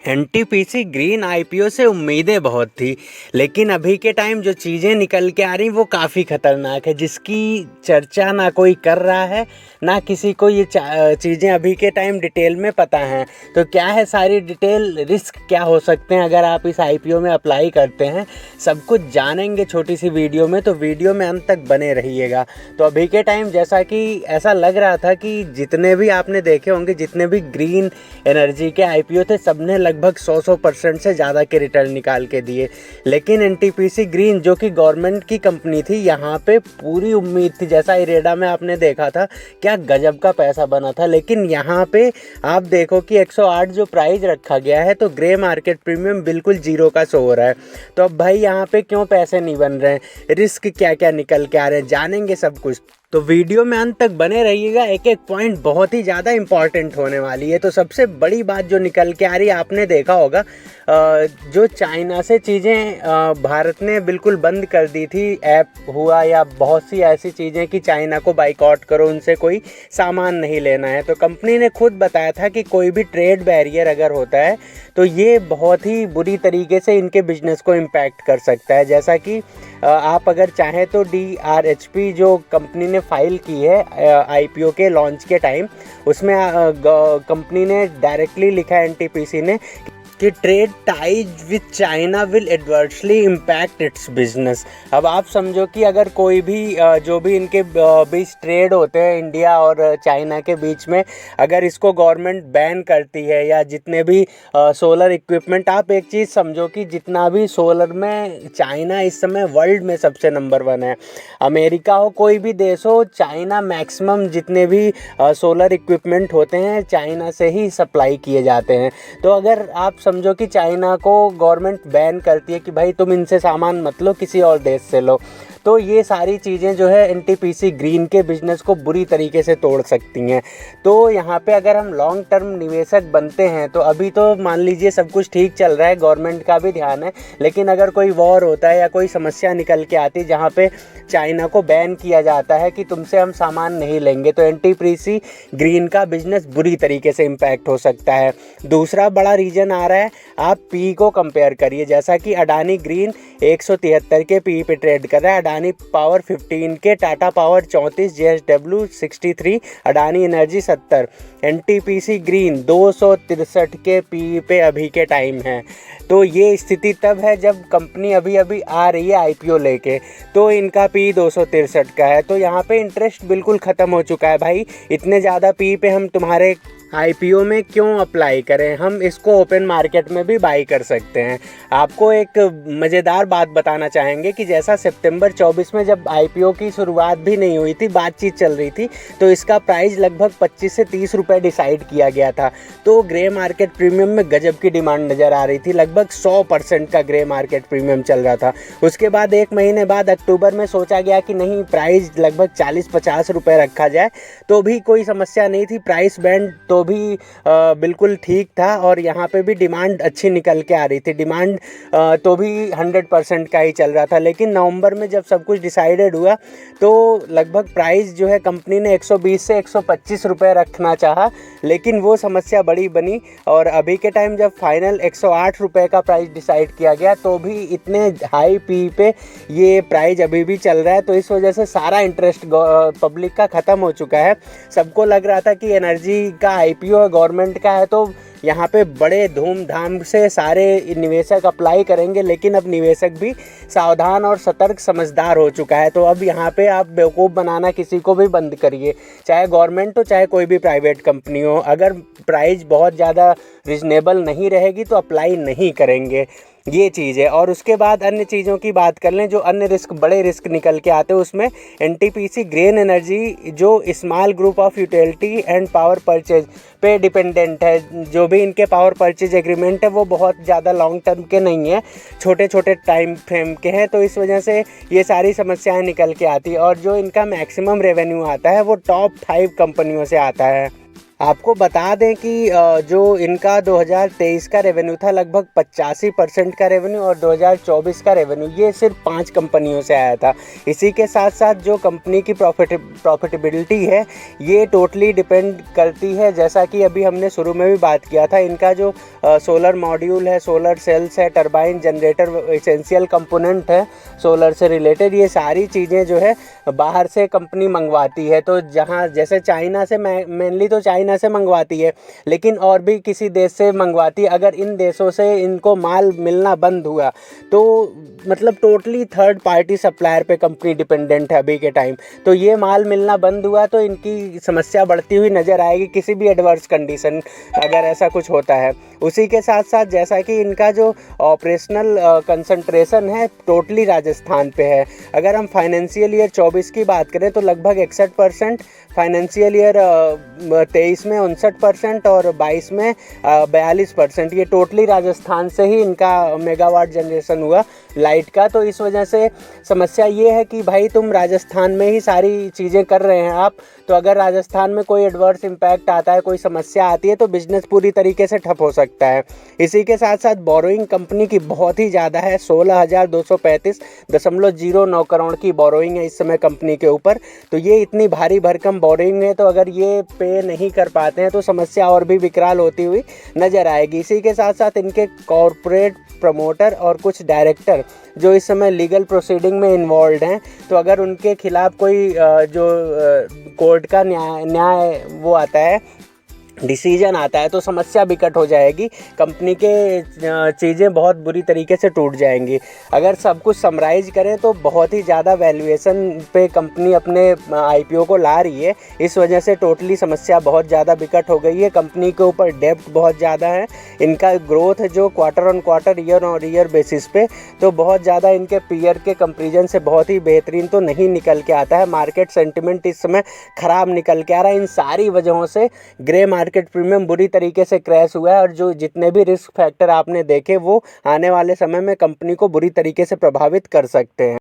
NTPC green IPO से उम्मीदें बहुत थी, लेकिन अभी के टाइम जो चीज़ें निकल के आ रही वो काफ़ी ख़तरनाक है, जिसकी चर्चा ना कोई कर रहा है, ना किसी को ये चीज़ें अभी के टाइम डिटेल में पता हैं। तो क्या है सारी डिटेल, रिस्क क्या हो सकते हैं अगर आप इस आईपीओ में अप्लाई करते हैं, सब कुछ जानेंगे छोटी सी वीडियो में। तो वीडियो में अंत तक बने रहिएगा। तो अभी के टाइम जैसा कि ऐसा लग रहा था कि जितने भी आपने देखे होंगे, जितने भी ग्रीन एनर्जी के आईपीओ थे, सबने लगभग 100% से ज़्यादा के रिटर्न निकाल के दिए। लेकिन एनटीपीसी ग्रीन जो कि गवर्नमेंट की कंपनी थी, यहाँ पे पूरी उम्मीद थी, जैसा इरेडा में आपने देखा था क्या गजब का पैसा बना था। लेकिन यहाँ पे आप देखो कि 108 जो प्राइस रखा गया है, तो ग्रे मार्केट प्रीमियम बिल्कुल जीरो का शो हो रहा है। तो अब भाई यहाँ पे क्यों पैसे नहीं बन रहे हैं, रिस्क क्या क्या निकल के आ रहे हैं, जानेंगे सब कुछ। तो वीडियो में अंत तक बने रहिएगा, एक एक पॉइंट बहुत ही ज़्यादा इंपॉर्टेंट होने वाली है। तो सबसे बड़ी बात जो निकल के आ रही है, आपने देखा होगा जो चाइना से चीज़ें भारत ने बिल्कुल बंद कर दी थी, ऐप हुआ या बहुत सी ऐसी चीज़ें कि चाइना को बाइकआउट करो, उनसे कोई सामान नहीं लेना है। तो कंपनी ने खुद बताया था कि कोई भी ट्रेड बैरियर अगर होता है तो ये बहुत ही बुरी तरीके से इनके बिजनेस को इम्पैक्ट कर सकता है। जैसा कि आप अगर चाहें तो DRHP जो कंपनी ने फाइल की है आईपीओ के लॉन्च के टाइम, उसमें कंपनी ने डायरेक्टली लिखा है एनटीपीसी ने कि trade ties with China will adversely impact it's business. अब आप समझो कि अगर कोई भी जो भी इनके बीच ट्रेड होते हैं इंडिया और चाइना के बीच में, अगर इसको गवर्नमेंट बैन करती है, या जितने भी सोलर इक्विपमेंट, आप एक चीज़ समझो कि जितना भी सोलर में चाइना इस समय वर्ल्ड में सबसे नंबर 1 है। अमेरिका हो, कोई भी देश हो, चाइना मैक्सिमम जितने भी सोलर इक्विपमेंट होते हैं चाइना से ही सप्लाई किए जाते हैं। तो अगर आप समझो कि चाइना को गवर्नमेंट बैन करती है कि भाई तुम इनसे सामान मत लो, किसी और देश से लो, तो ये सारी चीज़ें जो है एनटीपीसी ग्रीन के बिज़नेस को बुरी तरीके से तोड़ सकती हैं। तो यहाँ पे अगर हम लॉन्ग टर्म निवेशक बनते हैं, तो अभी तो मान लीजिए सब कुछ ठीक चल रहा है, गवर्नमेंट का भी ध्यान है, लेकिन अगर कोई वॉर होता है या कोई समस्या निकल के आती है जहाँ पे चाइना को बैन किया जाता है कि तुमसे हम सामान नहीं लेंगे, तो एनटीपीसी ग्रीन का बिजनेस बुरी तरीके से इम्पैक्ट हो सकता है। दूसरा बड़ा रीजन आ रहा है, आप पी को कंपेयर करिए। जैसा कि अडानी ग्रीन 173 के पी पे ट्रेड कर रहा है, अडानी पावर 15 के, Tata power 34, JSW 63, Adani energy 70, NTPC green 263 के पी पे अभी के टाइम है। तो ये स्थिति तब है जब कंपनी अभी अभी आ रही है आईपीओ लेके, तो इनका पी 263 का है। तो यहाँ पे इंटरेस्ट बिल्कुल ख़त्म हो चुका है भाई, इतने ज़्यादा पी पे हम तुम्हारे आईपीओ में क्यों अप्लाई करें, हम इसको ओपन मार्केट में भी बाई कर सकते हैं। आपको एक मज़ेदार बात बताना चाहेंगे कि जैसा सितंबर 24 में जब आईपीओ की शुरुआत भी नहीं हुई थी, बातचीत चल रही थी, तो इसका प्राइस लगभग 25 से 30 रुपये डिसाइड किया गया था। तो ग्रे मार्केट प्रीमियम में गजब की डिमांड नज़र आ रही थी, लगभग 100% का ग्रे मार्केट प्रीमियम चल रहा था। उसके बाद एक महीने बाद अक्टूबर में सोचा गया कि नहीं, प्राइस लगभग 40-50 रुपये रखा जाए, तो भी कोई समस्या नहीं थी, प्राइस बैंड तो भी बिल्कुल ठीक था, और यहाँ पे भी डिमांड अच्छी निकल के आ रही थी, डिमांड तो भी 100% का ही चल रहा था। लेकिन नवंबर में जब सब कुछ डिसाइडेड हुआ, तो लगभग प्राइस जो है कंपनी ने 120 से 125 रुपये रखना चाहा, लेकिन वो समस्या बड़ी बनी, और अभी के टाइम जब फाइनल 108 रुपये का प्राइस डिसाइड किया गया, तो भी इतने हाई पी पे ये प्राइस अभी भी चल रहा है। तो इस वजह से सारा इंटरेस्ट पब्लिक का ख़त्म हो चुका है। सबको लग रहा था कि एनर्जी का आईपीओ गवर्नमेंट का है, तो यहाँ पे बड़े धूमधाम से सारे निवेशक अप्लाई करेंगे, लेकिन अब निवेशक भी सावधान और सतर्क समझदार हो चुका है। तो अब यहाँ पे आप बेवकूफ़ बनाना किसी को भी बंद करिए, चाहे गवर्नमेंट हो चाहे कोई भी प्राइवेट कंपनी हो। अगर प्राइस बहुत ज़्यादा रिजनेबल नहीं रहेगी तो अप्लाई नहीं करेंगे, ये चीज़ है। और उसके बाद अन्य चीज़ों की बात कर लें, जो अन्य रिस्क, बड़े रिस्क निकल के आते हैं, उसमें एनटीपीसी ग्रीन एनर्जी जो small group of utility and power purchase पे डिपेंडेंट है, जो भी इनके पावर परचेज एग्रीमेंट है वो बहुत ज़्यादा लॉन्ग टर्म के नहीं है, छोटे छोटे टाइम फ्रेम के हैं। तो इस वजह से ये सारी समस्याएं निकल के आती है। और जो इनका मैक्सिमम रेवेन्यू आता है वो टॉप 5 कंपनियों से आता है। आपको बता दें कि जो इनका 2023 का रेवेन्यू था लगभग 85% का रेवेन्यू, और 2024 का रेवेन्यू ये सिर्फ 5 कंपनियों से आया था। इसी के साथ साथ जो कंपनी की प्रॉफिटेबिलिटी है ये टोटली डिपेंड करती है, जैसा कि अभी हमने शुरू में भी बात किया था, इनका जो सोलर मॉड्यूल है, सोलर सेल्स है, टरबाइन जनरेटर एसेंशियल कंपोनेंट है सोलर से रिलेटेड, ये सारी चीज़ें जो है बाहर से कंपनी मंगवाती है। तो जहाँ जैसे चाइना से मेनली तो चाइना से मंगवाती है, लेकिन और भी किसी देश से मंगवाती है। अगर इन देशों से इनको माल मिलना बंद हुआ तो मतलब टोटली थर्ड पार्टी सप्लायर पे कंपनी डिपेंडेंट है अभी के टाइम। तो ये माल मिलना बंद हुआ तो इनकी समस्या बढ़ती हुई नज़र आएगी किसी भी एडवर्स कंडीशन अगर ऐसा कुछ होता है। उसी के साथ साथ जैसा कि इनका जो ऑपरेशनल कंसंट्रेशन है टोटली राजस्थान पे है। अगर हम फाइनेंशियल ईयर 24 की बात करें तो लगभग 61%, फाइनेंशियल ईयर 23 में 59% और 22 में 42%, ये टोटली राजस्थान से ही इनका मेगावाट जनरेशन हुआ लाइट का। तो इस वजह से समस्या ये है कि भाई तुम राजस्थान में ही सारी चीज़ें कर रहे हैं आप, तो अगर राजस्थान में कोई एडवर्स इम्पैक्ट आता है, कोई समस्या आती है तो बिज़नेस पूरी तरीके से ठप हो सकता है। इसी के साथ साथ बोरोइंग कंपनी की बहुत ही ज़्यादा है, 16,235.09 करोड़ की बोरोइंग है इस समय कंपनी के ऊपर। तो ये इतनी भारी भरकम बोरोइंग है, तो अगर ये पे नहीं कर पाते हैं तो समस्या और भी विकराल होती हुई नज़र आएगी। इसी के साथ साथ इनके कॉरपोरेट प्रमोटर और कुछ डायरेक्टर जो इस समय लीगल प्रोसीडिंग में इन्वॉल्व हैं, तो अगर उनके खिलाफ कोई जो कोर्ट का न्याय वो आता है, डिसीजन आता है, तो समस्या विकट हो जाएगी, कंपनी के चीज़ें बहुत बुरी तरीके से टूट जाएंगी। अगर सब कुछ समराइज करें तो बहुत ही ज़्यादा वैल्यूएशन पे कंपनी अपने आईपीओ को ला रही है। इस वजह से टोटली समस्या बहुत ज़्यादा विकट हो गई है। कंपनी के ऊपर डेब्ट बहुत ज़्यादा है। इनका ग्रोथ है जो quarter on quarter, year on year basis पे तो बहुत ज़्यादा इनके पीयर के कंपेरिजन से बहुत ही बेहतरीन तो नहीं निकल के आता है। मार्केट सेंटिमेंट इस समय ख़राब निकल के आ रहा है। इन सारी वजहों से ग्रे मार्केट प्रीमियम बुरी तरीके से क्रैश हुआ है, और जो जितने भी रिस्क फैक्टर आपने देखे वो आने वाले समय में कंपनी को बुरी तरीके से प्रभावित कर सकते हैं।